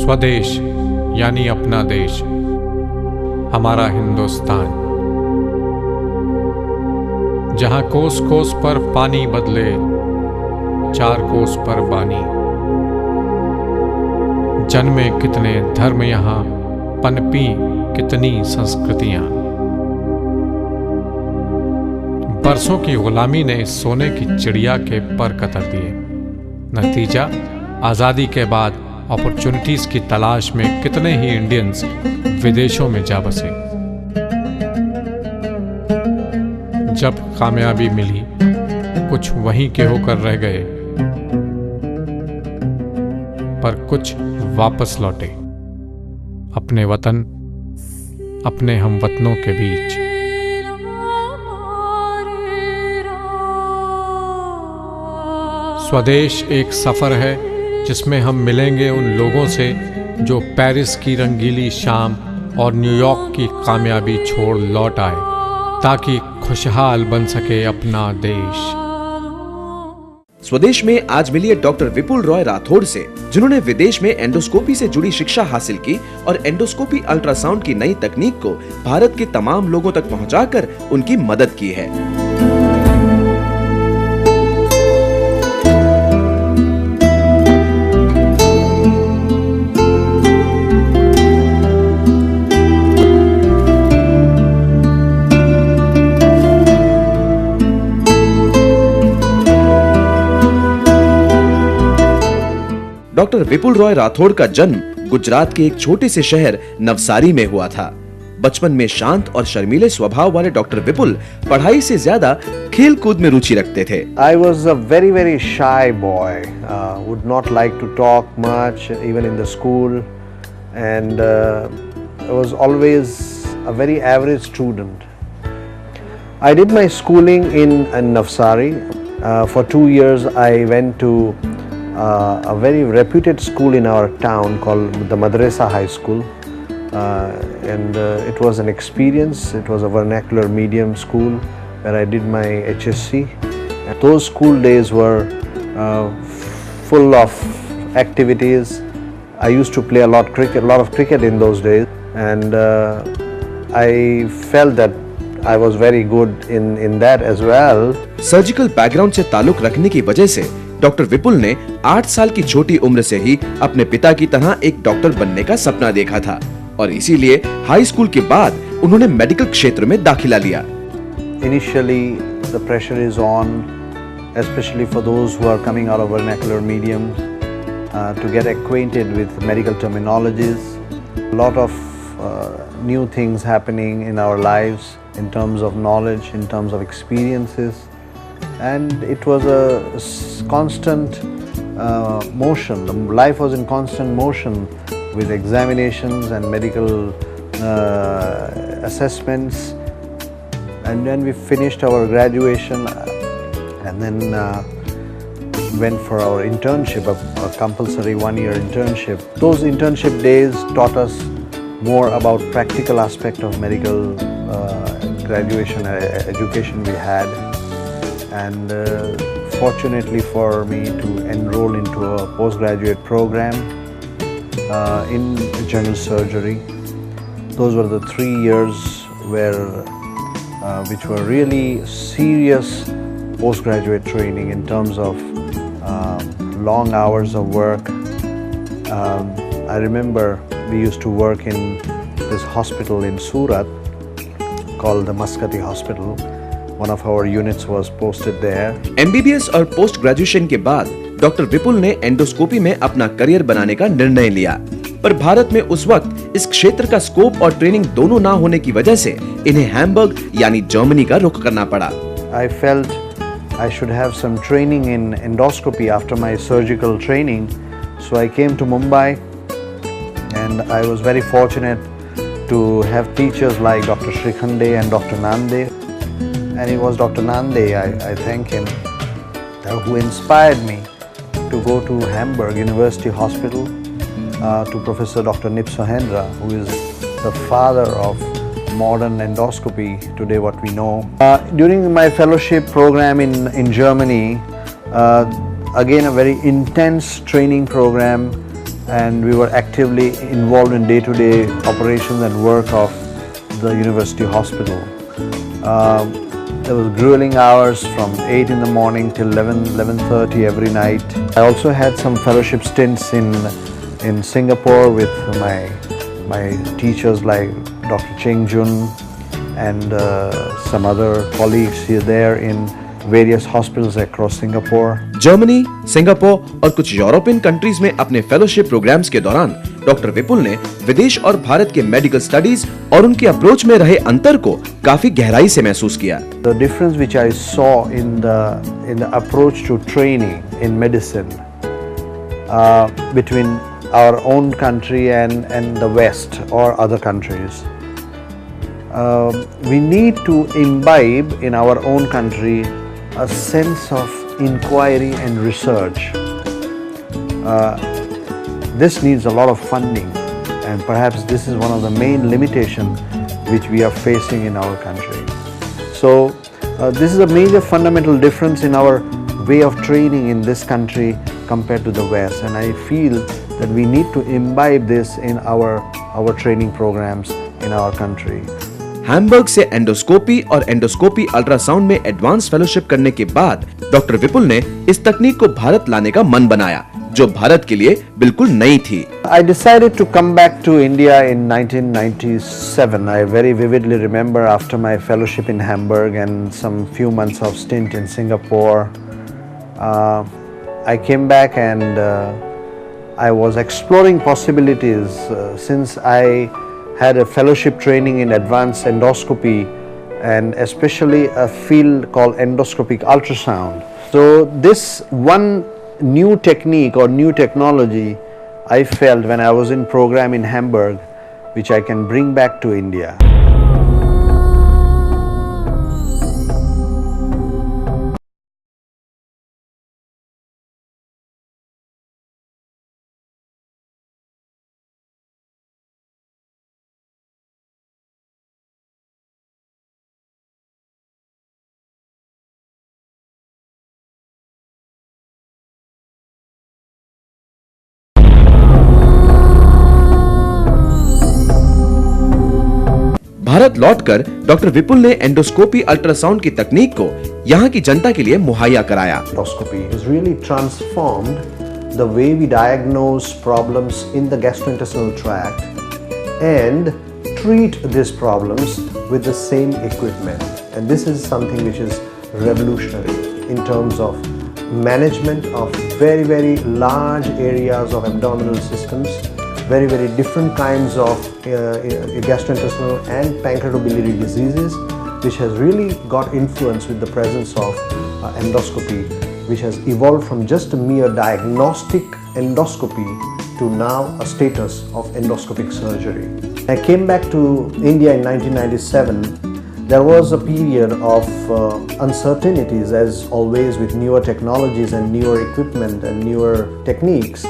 स्वदेश यानी अपना देश, हमारा हिंदुस्तान, जहां कोस कोस पर पानी बदले, चार कोस पर बानी। जन्मे कितने धर्म यहाँ, पनपी कितनी संस्कृतियां। बरसों की गुलामी ने सोने की चिड़िया के पर कतर दिए। नतीजा, आज़ादी के बाद अपॉर्चुनिटीज की तलाश में कितने ही इंडियंस विदेशों में जा बसे। जब कामयाबी मिली, कुछ वहीं के होकर रह गए, पर कुछ वापस लौटे अपने वतन, अपने हमवतनों के बीच। स्वदेश एक सफर है जिसमें हम मिलेंगे उन लोगों से जो पेरिस की रंगीली शाम और न्यूयॉर्क की कामयाबी छोड़ लौट आए, ताकि खुशहाल बन सके अपना देश। स्वदेश में आज मिलिए डॉक्टर विपुल रॉय राठौड़ से, जिन्होंने विदेश में एंडोस्कोपी से जुड़ी शिक्षा हासिल की और एंडोस्कोपी अल्ट्रासाउंड की नई तकनीक को भारत के तमाम लोगों तक पहुंचाकर उनकी मदद की है। डॉक्टर विपुल रॉय राठौड़ का जन्म गुजरात के एक छोटे से शहर नवसारी में हुआ था। बचपन में शांत और शर्मीले स्वभाव वाले डॉक्टर विपुल पढ़ाई से ज्यादा खेल कूद में रुचि रखते थे। I was a very shy boy, would not like to talk much even in the school, and I was always a very average student. I did my schooling in Navsari. For 2 years I went to a very reputed school in our town called the Madrasa High School, and it was an experience. It was a vernacular medium school where I did my HSC. And those school days were full of activities. I used to play a lot of cricket in those days, and I felt that I was very good in that as well. Surgical background से ताल्लुक रखने की वजह से doctor विपुल ने 8 साल की छोटी उम्र से ही अपने पिता की तरह एक डॉक्टर बनने का सपना देखा था, और इसीलिए हाई स्कूल के बाद उन्होंने मेडिकल क्षेत्र में दाखिला लिया। Initially, the pressure is on, especially for those who are coming out of vernacular mediums, to get acquainted with medical terminologies. A lot of new things happening in our lives in terms of knowledge, in terms of experiences, and it was a constant motion. Life was in constant motion with examinations and medical assessments, and then we finished our graduation and then went for our internship, a compulsory 1-year internship. Those internship days taught us more about practical aspect of medical graduation education we had, and fortunately for me to enroll into a postgraduate program in general surgery. Those were the 3 years which were really serious postgraduate training in terms of long hours of work. I remember we used to work in this hospital in Surat called the Maskati Hospital. One of our units was posted there. MBBS और post graduation के बाद doctor विपुल ने endoscopy में अपना career बनाने का निर्णय लिया, पर भारत में उस वक्त इस क्षेत्र का स्कोप और ट्रेनिंग दोनों ना होने की वजह से इन्हें हैम्बर्ग यानी जर्मनी का रुख करना पड़ा। I felt I should have some training in endoscopy after my surgical training, so I came to Mumbai, and I was very fortunate to have teachers like Dr. Shrikhande and Dr. Nande, and it was Dr. Nande, I thank him, who inspired me to go to Hamburg University Hospital, to Professor Dr. Nip Sohendra, who is the father of modern endoscopy today, what we know. During my fellowship program in Germany, again a very intense training program and we were actively involved in day-to-day operations and work of the university hospital. There was grueling hours from 8 in the morning till 11:30 every night. I also had some fellowship stints in Singapore with my teachers like Dr. Cheng Jun and some other colleagues here there in various hospitals across Singapore. Germany, Singapore और कुछ European countries में अपने fellowship programmes के दौरान doctor विपुल ने विदेश और भारत के मेडिकल स्टडीज और उनकी अप्रोच में रहे अंतर को काफी गहराई से महसूस किया। The difference which I saw in the approach to training in medicine between our own country and the West or other countries. We need to imbibe in our own country a sense of inquiry and research. This needs a lot of funding, and perhaps this is one of the main limitations which we are facing in our country. So this is a major fundamental difference in our way of training in this country compared to the West, and I feel that we need to imbibe this in our training programs in our country. Hamburg से endoscopy और endoscopy ultrasound में advance fellowship करने के बाद doctor विपुल ने इस तकनीक को भारत लाने का मन बनाया, जो भारत के लिए बिल्कुल नई थी। I decided to come back to India in 1997. I very vividly remember after my fellowship in Hamburg and some few months of stint in Singapore, I came back and I was exploring possibilities since I had a fellowship training in advanced endoscopy and especially a field called endoscopic ultrasound. So this one new technique or new technology I felt when I was in program in Hamburg, which I can bring back to India. Bharat लौटकर doctor विपुल ने endoscopy ultrasound की तकनीक को यहाँ की जनता के लिए मुहैया कराया। Endoscopy has really transformed the way we diagnose problems in the gastrointestinal tract and treat these problems with the same equipment. And this is something which is revolutionary in terms of management of very, very large areas of abdominal systems, very, very different kinds of gastrointestinal and pancreatobiliary diseases, which has really got influence with the presence of endoscopy, which has evolved from just a mere diagnostic endoscopy to now a status of endoscopic surgery. I came back to India in 1997. There was a period of uncertainties, as always with newer technologies and newer equipment and newer techniques.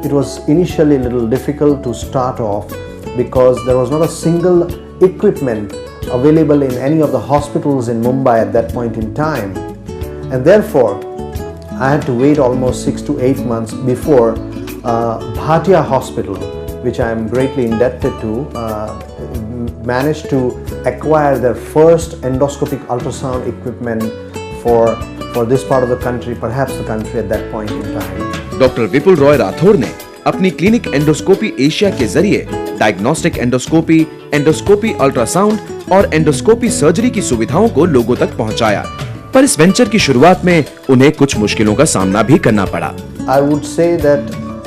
It was initially a little difficult to start off because there was not a single equipment available in any of the hospitals in Mumbai at that point in time, and therefore I had to wait almost 6 to 8 months before Bhatia Hospital, which I am greatly indebted to, managed to acquire their first endoscopic ultrasound equipment for this part of the country, perhaps the country at that point in time. Doctor Vipul Roy Rathore ने अपनी clinic Endoscopy Asia के जरिए diagnostic endoscopy, endoscopy ultrasound और endoscopy surgery की सुविधाओं को लोगों तक पहुंचाया। पर इस वेंचर की शुरुआत में उन्हें कुछ मुश्किलों का सामना भी करना पड़ा। I would say that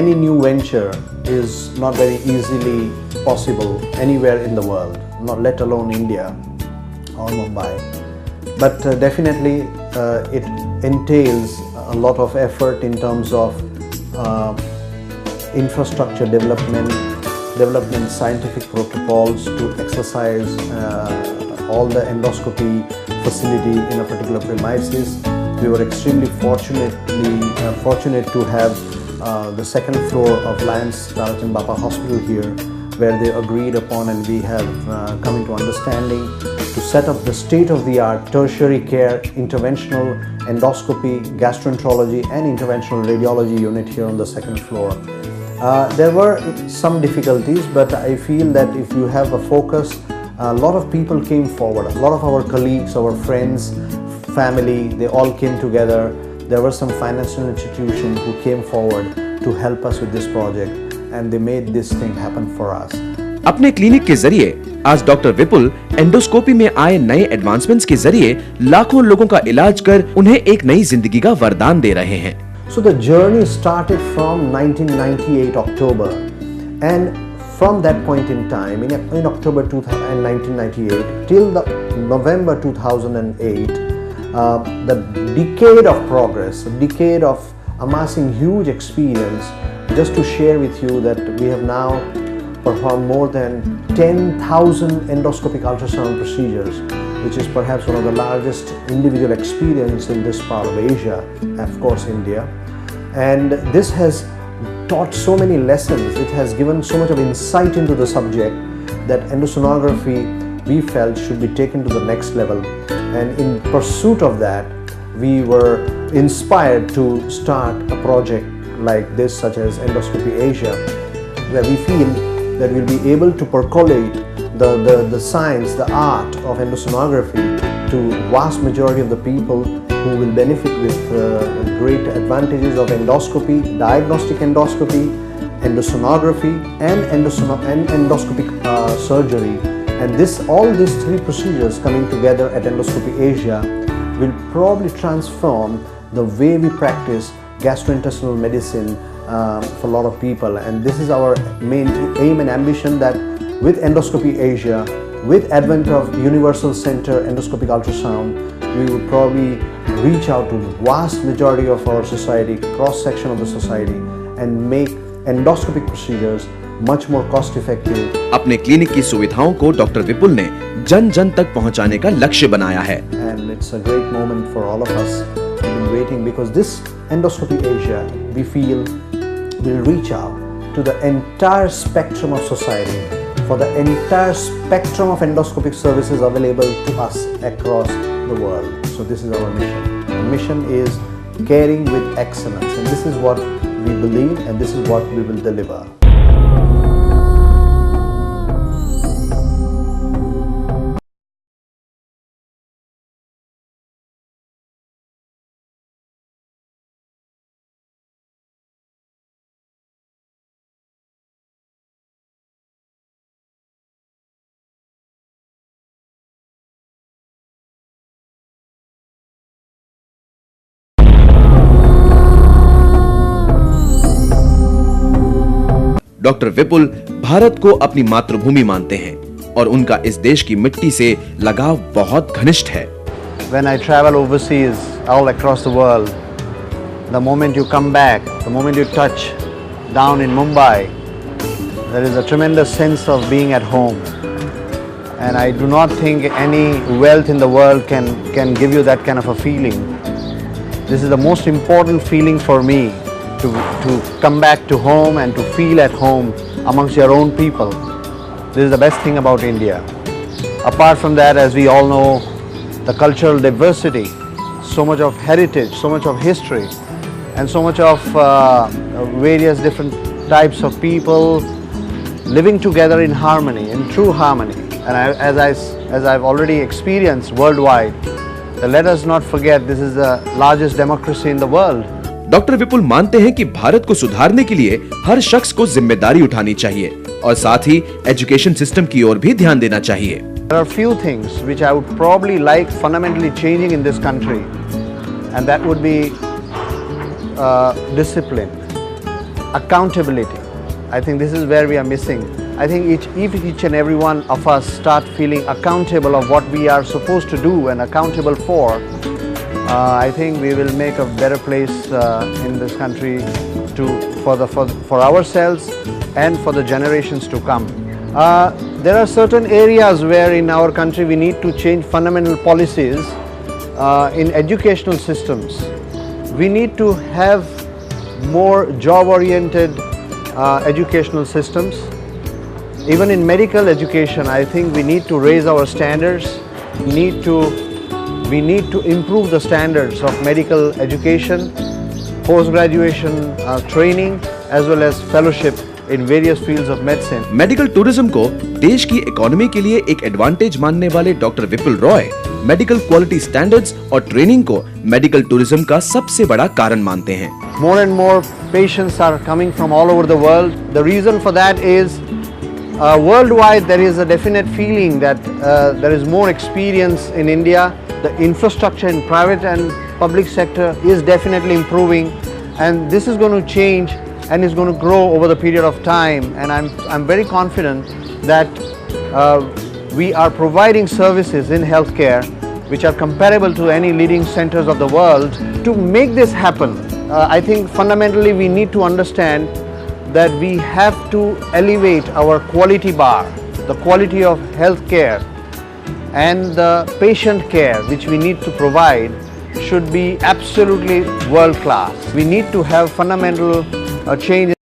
any new venture is not very easily possible anywhere in the world, not let alone India or Mumbai. But definitely it entails a lot of effort in terms of infrastructure development, scientific protocols to exercise all the endoscopy facility in a particular premises. We were extremely fortunate to have the second floor of Lions Tarachan Bapa Hospital here, where they agreed upon and we have come into understanding to set up the state-of-the-art tertiary care, interventional endoscopy, gastroenterology and interventional radiology unit here on the second floor. There were some difficulties, but I feel that if you have a focus, a lot of people came forward. A lot of our colleagues, our friends, family, they all came together. There were some financial institutions who came forward to help us with this project, and they made this thing happen for us. अपने clinic के जरिए आज doctor विपुल endoscopy में आए नए advancements के जरिए लाखों लोगों का इलाज कर उन्हें एक नई जिंदगी का वरदान दे रहे हैं। So the journey started from 1998 October, and from that point in time, in October 1998 till the November 2008, the decade of progress, a decade of amassing huge experience. Just to share with you that we have now performed more than 10,000 endoscopic ultrasound procedures, which is perhaps one of the largest individual experience in this part of Asia, of course India. And this has taught so many lessons, it has given so much of insight into the subject that endosonography we felt should be taken to the next level. And in pursuit of that, we were inspired to start a project like this, such as Endoscopy Asia, where we feel that we'll be able to percolate the science, the art of endosonography to vast majority of the people who will benefit with great advantages of endoscopy, diagnostic endoscopy, endosonography and endoscopic surgery. And all these three procedures coming together at Endoscopy Asia will probably transform the way we practice gastrointestinal medicine for a lot of people. And this is our main aim and ambition, that with Endoscopy Asia, with advent of Universal Center Endoscopic Ultrasound, we will probably reach out to vast majority of our society, cross section of the society, and make endoscopic procedures much more cost effective. अपने clinic की सुविधाओं को doctor विपुल ने जन जन तक पहुंचाने का लक्ष्य बनाया है। And it's a great moment for all of us. We've been waiting because this Endoscopy Asia, we feel, will reach out to the entire spectrum of society, for the entire spectrum of endoscopic services available to us across the world. So this is our mission. The mission is caring with excellence, and this is what we believe, and this is what we will deliver. Doctor Vipul Bharat को अपनी मातृभूमि मानते हैं और उनका इस देश की मिट्टी से लगाव बहुत घनिष्ठ है। When I travel overseas, all across the world, the moment you come back, the moment you touch down in Mumbai, there is a tremendous sense of being at home. And I do not think any wealth in the world can give you that kind of a feeling. This is the most important feeling for me, to come back to home and to feel at home amongst your own people. This is the best thing about India. Apart from that, as we all know, the cultural diversity, so much of heritage, so much of history, and so much of various different types of people living together in harmony, in true harmony. And as I've already experienced worldwide, let us not forget this is the largest democracy in the world. Doctor Vipul मानते हैं कि भारत को सुधारने के लिए हर शख्स को जिम्मेदारी उठानी चाहिए और साथ ही एजुकेशन सिस्टम की ओर भी ध्यान देना चाहिए। There are few things which I would probably like fundamentally changing in this country, and that would be discipline, accountability. I think this is where we are missing. I think if each and every one of us start feeling accountable of what we are supposed to do and accountable for, I think we will make a better place in this country for ourselves and for the generations to come. There are certain areas where in our country we need to change fundamental policies in educational systems. We need to have more job-oriented educational systems. Even in medical education, I think we need to raise our standards. We need to improve the standards of medical education, post-graduation training, as well as fellowship in various fields of medicine. Medical tourism को देश की economy के लिए एक advantage मानने वाले doctor Vipul Roy medical quality standards और training को मेडिकल टूरिज्म का सबसे बड़ा कारण मानते हैं। More and more patients are coming from all over the world. The reason for that is worldwide there is a definite feeling that there is more experience in India. The infrastructure in private and public sector is definitely improving, and this is going to change and is going to grow over the period of time. And I'm very confident that we are providing services in healthcare which are comparable to any leading centers of the world. To make this happen, I think fundamentally we need to understand that we have to elevate our quality bar, the quality of healthcare and the patient care which we need to provide should be absolutely world class. We need to have fundamental change.